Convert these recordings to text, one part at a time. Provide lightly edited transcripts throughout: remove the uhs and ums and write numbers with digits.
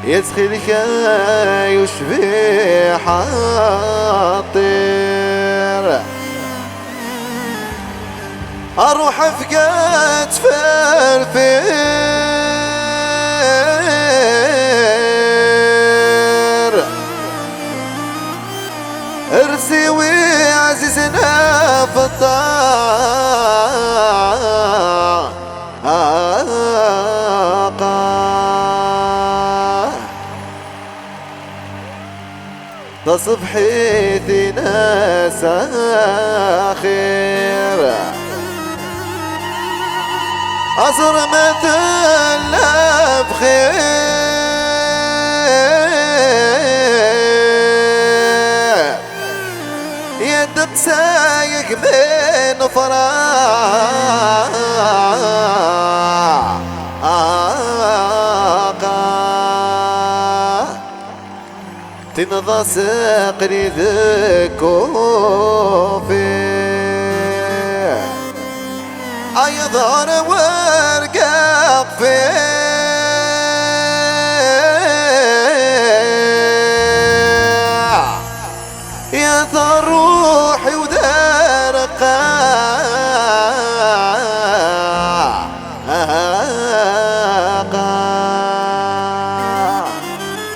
يدخلك يشبه حاطر اروح افقد فرفير ارسي وعزيزنا في الطاقة تصبحي ناس آخر أزر مثل بخير يدك سايق بين فراق تنضى ساقني ذكوفي يظهر ورقاق فيه يظهر روحي ودار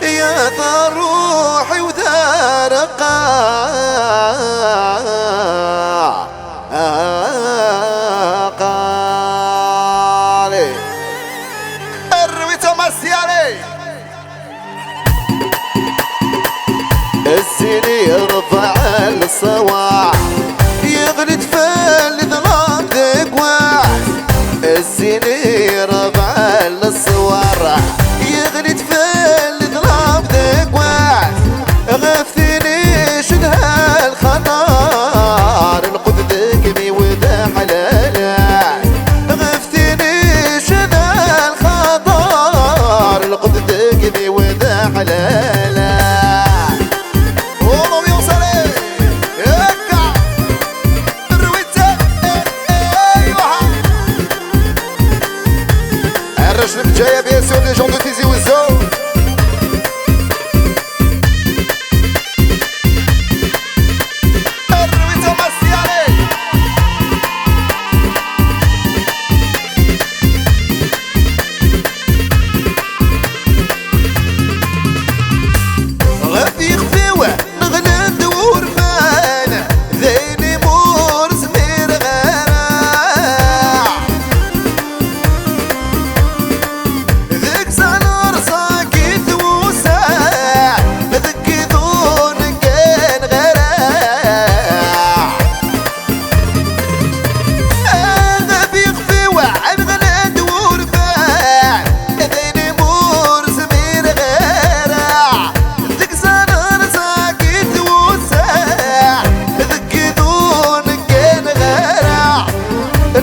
يظهر روحي ودار الزيني يرفع الصواع يغلي تفل ظلام ذكواع الزيني يرفع الصوار يغلي تفل ظلام ذكواع غفثني شدها الخطار القد ذكمي وذا حلالا غفثني شدها الخطار القد ذكمي وذا حلالا جاية bien sûr des gens de Tizi Ouzou. غفيق فيوه نغلب دور فانا ذيني مور زمير غراع ذيك زنور ساكت وساع ذيك ذون كان غراع غفيق فيوه نغلب دور فانا ذيني مور زمير غراع ذيك زنور ساكت وساع ذيك ذون كان غراع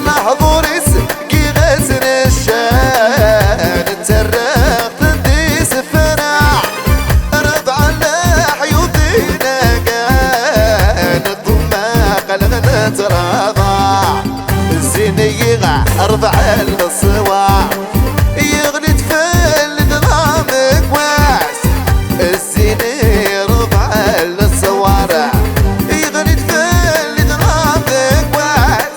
نحضر اسكي غسر الشان تسرق تديس فرع ربع حيوطينا كان الضماق لغنا تراضع الزيني اربع الصواع يغلي تفل ظلامك واس الزيني ربع الصوارع يغلي تفل ظلامك واس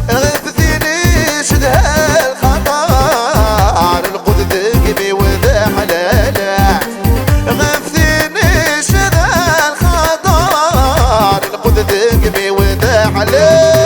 غفثني شدها الخطار القد ذكبي وذا حلالا غفثني شدها الخطار القد ذكبي وذا حلالا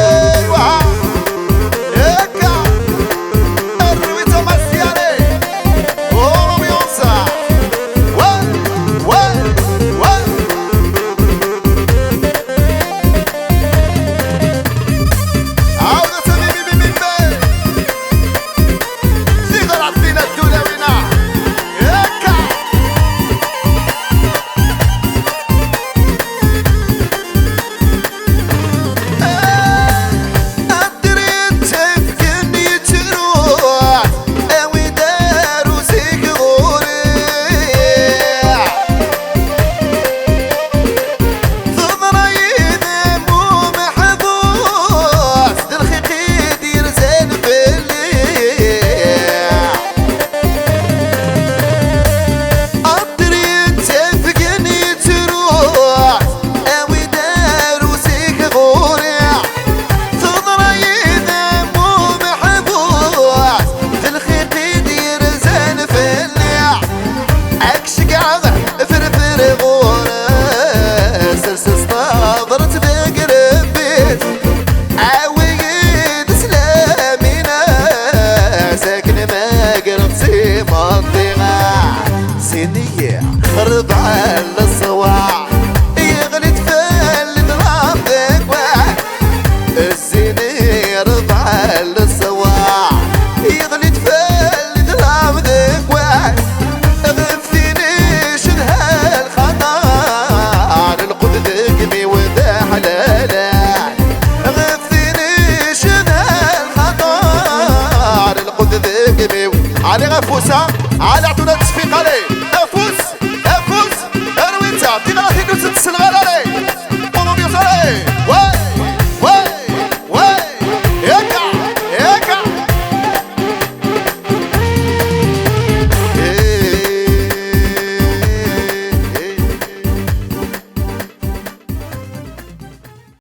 علي غفوسه على عطونا التصفيق عليه